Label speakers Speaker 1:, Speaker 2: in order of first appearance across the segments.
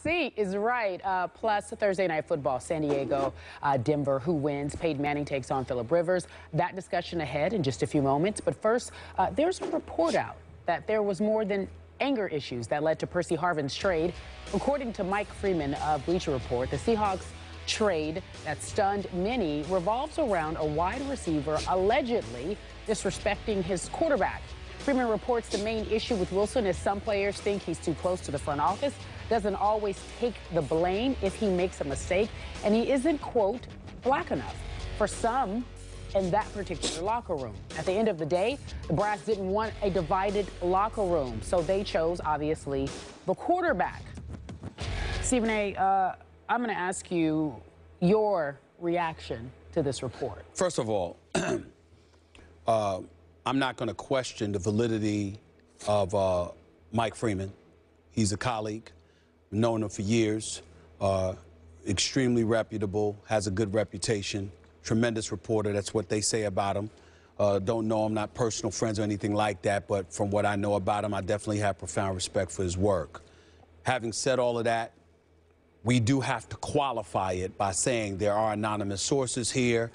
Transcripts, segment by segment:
Speaker 1: C is right. Plus, Thursday Night Football, San Diego, Denver, who wins? Peyton Manning takes on Phillip Rivers. That discussion ahead in just a few moments. But first, there's a report out that there was more than anger issues that led to Percy Harvin's trade. According to Mike Freeman of Bleacher Report, the Seahawks trade that stunned many revolves around a wide receiver allegedly disrespecting his quarterback. Freeman reports the main issue with Wilson is some players think he's too close to the front office, doesn't always take the blame if he makes a mistake, and he isn't, quote, black enough for some in that particular locker room. At the end of the day, the brass didn't want a divided locker room, so they chose, obviously, the quarterback. Stephen A., I'm going to ask you your reaction to this report.
Speaker 2: First of all, I'm not going to question the validity of Mike Freeman. He's a colleague, known him for years, extremely reputable, has a good reputation, tremendous reporter. That's what they say about him. Don't know him, not personal friends or anything like that, but from what I know about him, I definitely have profound respect for his work. Having said all of that, we do have to qualify it by saying there are anonymous sources here.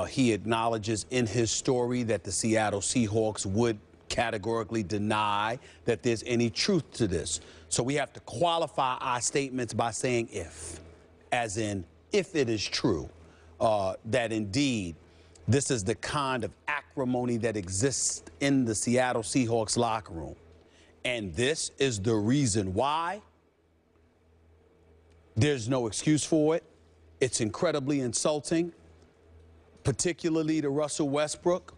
Speaker 2: He acknowledges in his story that the Seattle Seahawks would categorically deny that there's any truth to this. So we have to qualify our statements by saying if, as in if it is true that indeed this is the kind of acrimony that exists in the Seattle Seahawks locker room. And this is the reason why. There's no excuse for it. It's incredibly insulting, particularly to Russell Westbrook.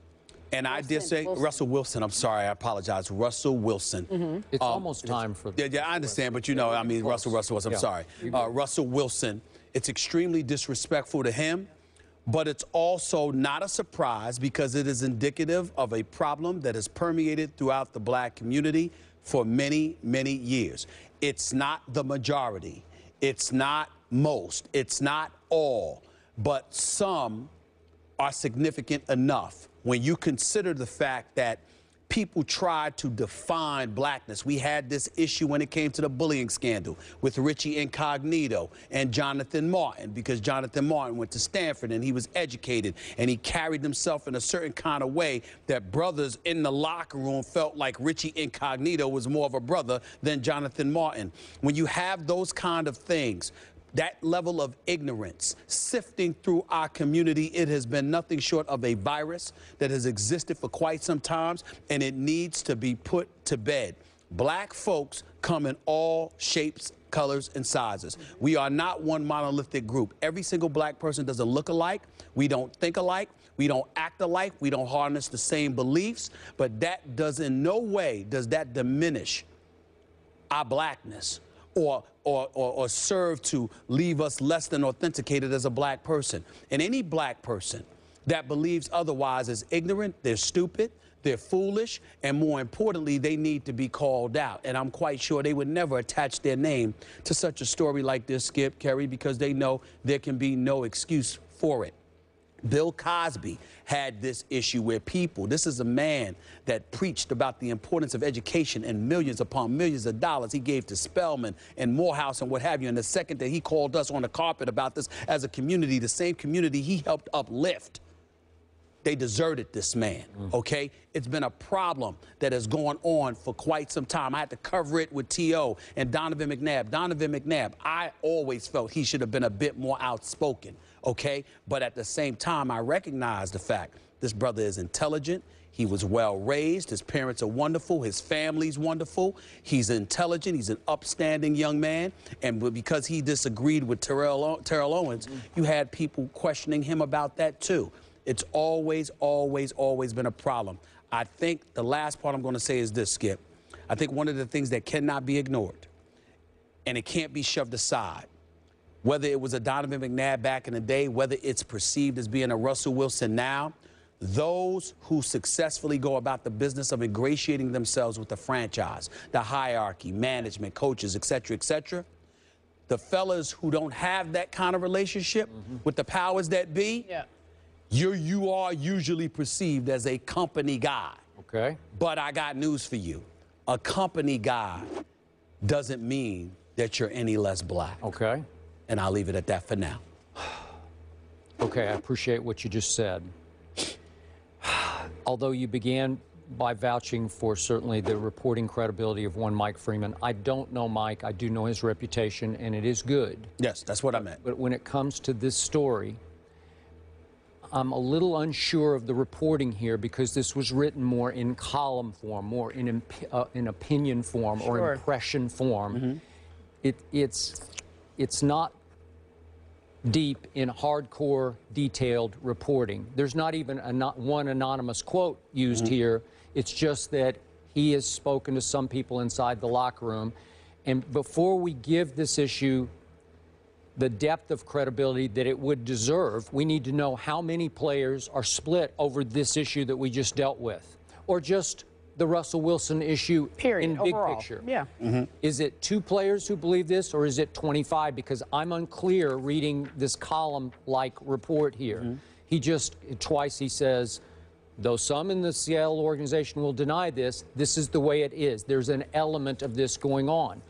Speaker 2: And I did say Russell Wilson. I'm sorry. I apologize. Russell Wilson.
Speaker 3: Mm-hmm. It's almost time for the
Speaker 2: Yeah, I understand. But, you know, I mean, Russell Wilson. I'm sorry. Russell Wilson. It's extremely disrespectful to him. But it's also not a surprise because it is indicative of a problem that has permeated throughout the black community for many, many years. It's not the majority. It's not most. It's not all. But some are significant enough when you consider the fact that people tried to define blackness. We had this issue when it came to the bullying scandal with Richie Incognito and Jonathan Martin, because Jonathan Martin went to Stanford and he was educated and he carried himself in a certain kind of way that brothers in the locker room felt like Richie Incognito was more of a brother than Jonathan Martin. When you have those kind of things, that level of ignorance sifting through our community, it has been nothing short of a virus that has existed for quite some time, and it needs to be put to bed. Black folks come in all shapes, colors, and sizes. We are not one monolithic group. Every single black person doesn't look alike. We don't think alike. We don't act alike. We don't harness the same beliefs. But that does in no way does that diminish our blackness or serve to leave us less than authenticated as a black person. And any black person that believes otherwise is ignorant, they're stupid, they're foolish, and more importantly, they need to be called out. And I'm quite sure they would never attach their name to such a story like this, Skip, Kerry, because they know there can be no excuse for it. Bill Cosby had this issue where this is a man that preached about the importance of education and millions upon millions of dollars he gave to Spelman and Morehouse and what have you. And the second that he called us on the carpet about this as a community, the same community he helped uplift, they deserted this man, okay? It's been a problem that has gone on for quite some time. I had to cover it with T.O. and Donovan McNabb. Donovan McNabb, I always felt he should have been a bit more outspoken, okay? But at the same time, I recognize the fact this brother is intelligent. He was well raised. His parents are wonderful. His family's wonderful. He's intelligent. He's an upstanding young man. And because he disagreed with Terrell Owens, you had people questioning him about that too. It's always, always, always been a problem. I think the last part I'm going to say is this, Skip. I think one of the things that cannot be ignored, and it can't be shoved aside, whether it was a Donovan McNabb back in the day, whether it's perceived as being a Russell Wilson now, those who successfully go about the business of ingratiating themselves with the franchise, the hierarchy, management, coaches, et cetera, the fellas who don't have that kind of relationship with the powers that be, you are usually perceived as a company guy. Okay. But I got news for you. A company guy doesn't mean that you're any less black.
Speaker 3: Okay.
Speaker 2: And I'll leave it at that for now.
Speaker 3: Okay, I appreciate what you just said. Although you began by vouching for certainly the reporting credibility of one Mike Freeman, I don't know Mike. I do know his reputation, and it is good.
Speaker 2: Yes, that's what I meant.
Speaker 3: But when it comes to this story, I'm a little unsure of the reporting here because this was written more in column form, more in opinion form or impression form. It's not deep in hardcore, detailed reporting. There's not even one anonymous quote used here. It's just that he has spoken to some people inside the locker room. And before we give this issue the depth of credibility that it would deserve, we need to know how many players are split over this issue that we just dealt with, or just the Russell Wilson issue in big picture.
Speaker 1: Yeah.
Speaker 3: Is it 2 players who believe this, or is it 25? Because I'm unclear reading this column-like report here. He just, twice he says, though some in the Seattle organization will deny this, this is the way it is. There's an element of this going on.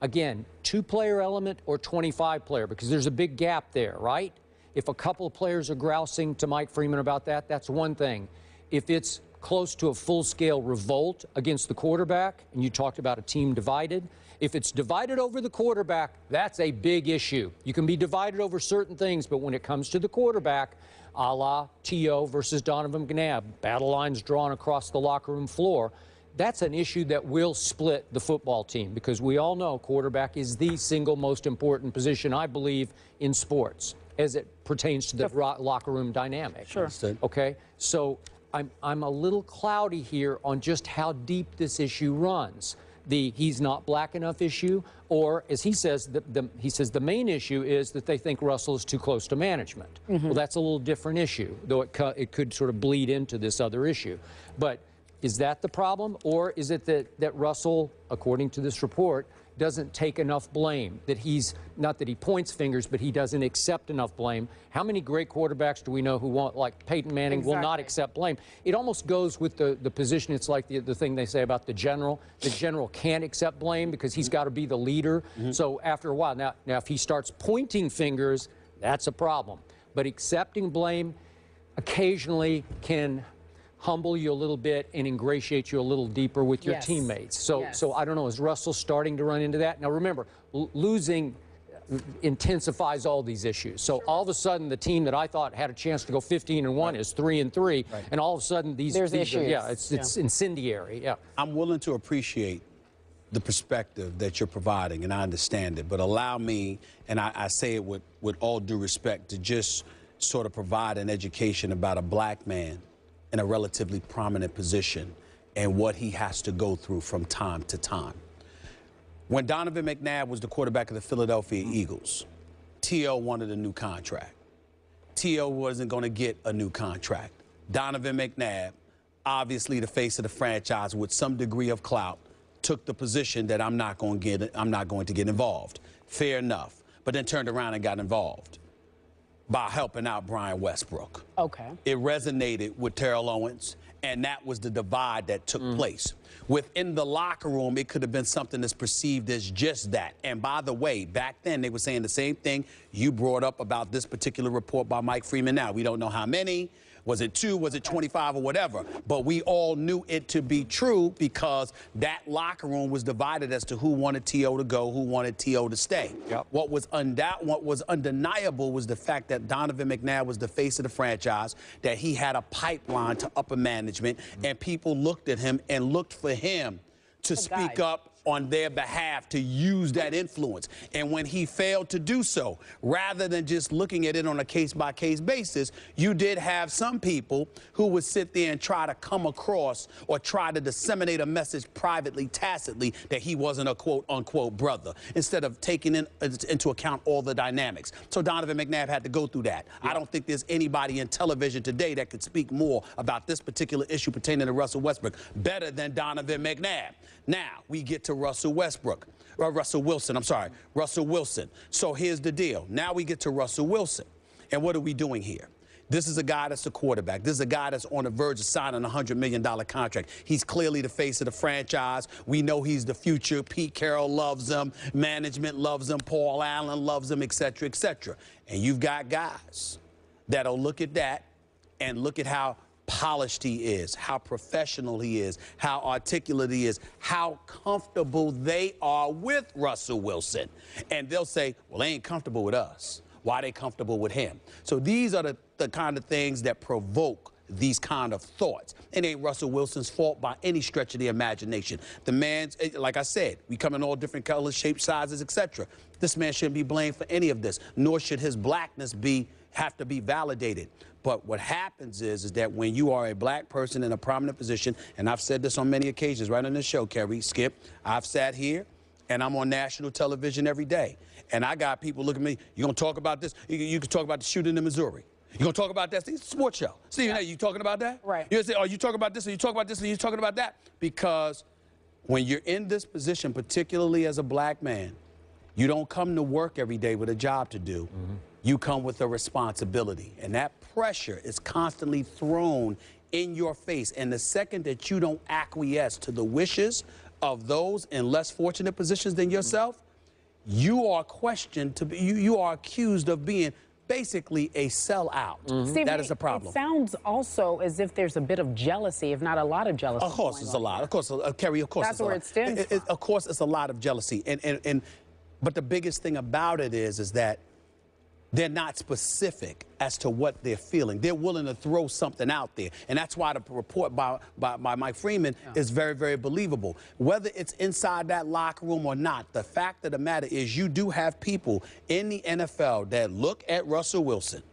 Speaker 3: Again, 2-player element or 25-player, because there's a big gap there, right? If a couple of players are grousing to Mike Freeman about that, that's one thing. If it's close to a full-scale revolt against the quarterback, and you talked about a team divided, if it's divided over the quarterback, that's a big issue. You can be divided over certain things, but when it comes to the quarterback, a la T.O. versus Donovan McNabb, battle lines drawn across the locker room floor, that's an issue that will split the football team, because we all know quarterback is the single most important position, I believe, in sports as it pertains to the locker room dynamic.
Speaker 1: Sure.
Speaker 3: Okay? So I'm a little cloudy here on just how deep this issue runs. The he's not black enough issue, or as he says, the main issue is that they think Russell is too close to management. Well, that's a little different issue, though it could sort of bleed into this other issue. But is that the problem, or is it that Russell, according to this report, doesn't take enough blame, that he's, not that he points fingers, but he doesn't accept enough blame? How many great quarterbacks do we know who won't, like Peyton Manning, will not accept blame? It almost goes with the position. It's like the thing they say about the general. The general can't accept blame because he's got to be the leader. So after a while, now if he starts pointing fingers, that's a problem. But accepting blame occasionally can humble you a little bit and ingratiate you a little deeper with your teammates. So I don't know, is Russell starting to run into that? Now remember, losing intensifies all these issues. So all of a sudden, the team that I thought had a chance to go 15-1 is 3-3, and all of a sudden these issues. It's incendiary. Yeah.
Speaker 2: I'm willing to appreciate the perspective that you're providing, and I understand it, but allow me, and I say it with all due respect, to just sort of provide an education about a black man in a relatively prominent position and what he has to go through from time to time. When Donovan McNabb was the quarterback of the Philadelphia Eagles, T.O. wanted a new contract. T.O. wasn't going to get a new contract. Donovan McNabb, obviously the face of the franchise with some degree of clout, took the position that I'm not going to get involved. Fair enough. But then turned around and got involved by helping out Brian Westbrook.
Speaker 1: Okay.
Speaker 2: It resonated with Terrell Owens, and that was the divide that took place. Within the locker room, it could have been something that's perceived as just that. And by the way, back then, they were saying the same thing you brought up about this particular report by Mike Freeman. Now, we don't know how many. Was it 2? Was it 25 or whatever? But we all knew it to be true because that locker room was divided as to who wanted T.O. to go, who wanted T.O. to stay. What was undeniable was the fact that Donovan McNabb was the face of the franchise, that he had a pipeline to upper management, and people looked at him and looked for him to speak up on their behalf, to use that influence. And when he failed to do so, rather than just looking at it on a case-by-case basis, you did have some people who would sit there and try to come across or try to disseminate a message privately, tacitly, that he wasn't a quote-unquote brother, instead of taking into account all the dynamics. So Donovan McNabb had to go through that. I don't think there's anybody in television today that could speak more about this particular issue pertaining to Russell Westbrook better than Donovan McNabb. Now, we get to Russell Wilson. So here's the deal. Now we get to Russell Wilson. And what are we doing here? This is a guy that's a quarterback. This is a guy that's on the verge of signing a $100 million contract. He's clearly the face of the franchise. We know he's the future. Pete Carroll loves him. Management loves him. Paul Allen loves him, et cetera, et cetera. And you've got guys that'll look at that and look at how polished he is, how professional he is, how articulate he is, how comfortable they are with Russell Wilson. And they'll say, well, they ain't comfortable with us. Why are they comfortable with him? So these are the kind of things that provoke these kind of thoughts. It ain't Russell Wilson's fault by any stretch of the imagination. The man's, like I said, we come in all different colors, shapes, sizes, etc. This man shouldn't be blamed for any of this, nor should his blackness have to be validated. But what happens is that when you are a black person in a prominent position, and I've said this on many occasions right on this show, Kerry, Skip, I've sat here and I'm on national television every day. And I got people looking at me, you gonna talk about this? You can talk about the shooting in Missouri. You gonna talk about that? It's a sports show. Stephen A., you talking about that?
Speaker 1: Right.
Speaker 2: You say, are you talking about this, or you talking about this, or you talking about that? Because when you're in this position, particularly as a black man, you don't come to work every day with a job to do. Mm-hmm. You come with a responsibility. And that pressure is constantly thrown in your face. And the second that you don't acquiesce to the wishes of those in less fortunate positions than yourself, you are questioned to be, you are accused of being basically a sellout. Mm-hmm.
Speaker 1: Steve,
Speaker 2: that is the problem.
Speaker 1: It sounds also as if there's a bit of jealousy, if not a lot of jealousy.
Speaker 2: Of course, it's a lot. Of course, Kerry, of course,
Speaker 1: that's where it stems from.
Speaker 2: Of course, it's a lot of jealousy. But the biggest thing about it is that they're not specific as to what they're feeling. They're willing to throw something out there. And that's why the report by Mike Freeman is very, very believable. Whether it's inside that locker room or not, the fact of the matter is you do have people in the NFL that look at Russell Wilson,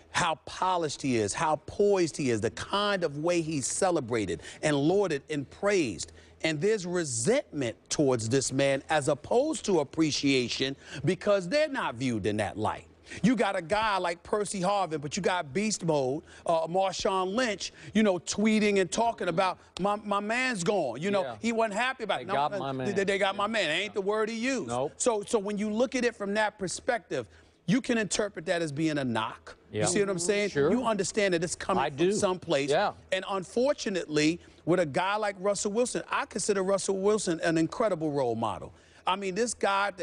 Speaker 2: how polished he is, how poised he is, the kind of way he's celebrated and lauded and praised. And there's resentment towards this man as opposed to appreciation because they're not viewed in that light. You got a guy like Percy Harvin, but you got beast mode, Marshawn Lynch, you know, tweeting and talking about my man's gone. You know, he wasn't happy about it.
Speaker 3: They got my man.
Speaker 2: They got my man. Ain't the word he used.
Speaker 3: Nope.
Speaker 2: So when you look at it from that perspective, you can interpret that as being a knock.
Speaker 3: Yeah.
Speaker 2: You see what I'm saying?
Speaker 3: Sure.
Speaker 2: You understand that it's coming from someplace.
Speaker 3: Yeah.
Speaker 2: And unfortunately, with a guy like Russell Wilson, I consider Russell Wilson an incredible role model. I mean, this guy,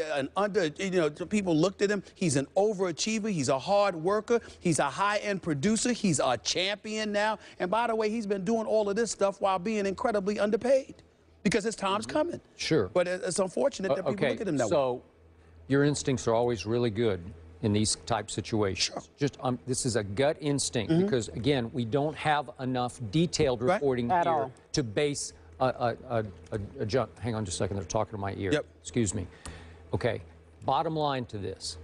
Speaker 2: people looked at him. He's an overachiever. He's a hard worker. He's a high-end producer. He's a champion now. And by the way, he's been doing all of this stuff while being incredibly underpaid because his time's coming.
Speaker 3: Sure.
Speaker 2: But it's unfortunate that people look at him that way.
Speaker 3: So your instincts are always really good in these type situations.
Speaker 2: Sure.
Speaker 3: Just this is a gut instinct because, again, we don't have enough detailed reporting here to base a jump. Hang on just a second. They're talking to my ear.
Speaker 2: Yep.
Speaker 3: Excuse me. Okay. Bottom line to this.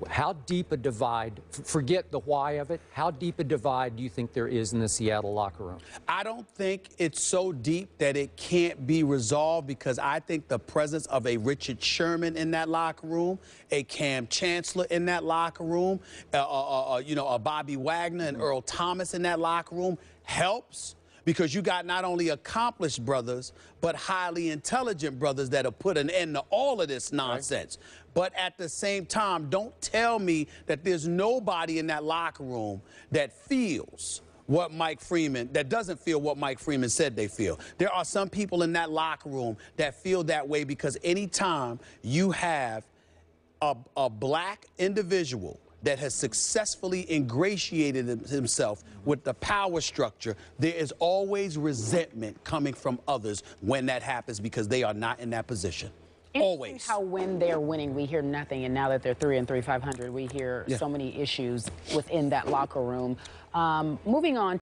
Speaker 3: How deep a divide, forget the why of it, how deep a divide do you think there is in the Seattle locker room?
Speaker 2: I don't think it's so deep that it can't be resolved because I think the presence of a Richard Sherman in that locker room, a Cam Chancellor in that locker room, a Bobby Wagner and Earl Thomas in that locker room helps. Because you got not only accomplished brothers, but highly intelligent brothers that have put an end to all of this nonsense. Right. But at the same time, don't tell me that there's nobody in that locker room that feels what Mike Freeman, that doesn't feel what Mike Freeman said they feel. There are some people in that locker room that feel that way because anytime you have a black individual that has successfully ingratiated himself with the power structure, there is always resentment coming from others when that happens because they are not in that position. Always.
Speaker 1: How when they're winning, we hear nothing, and now that they're 3-3, 500, we hear so many issues within that locker room. Moving on.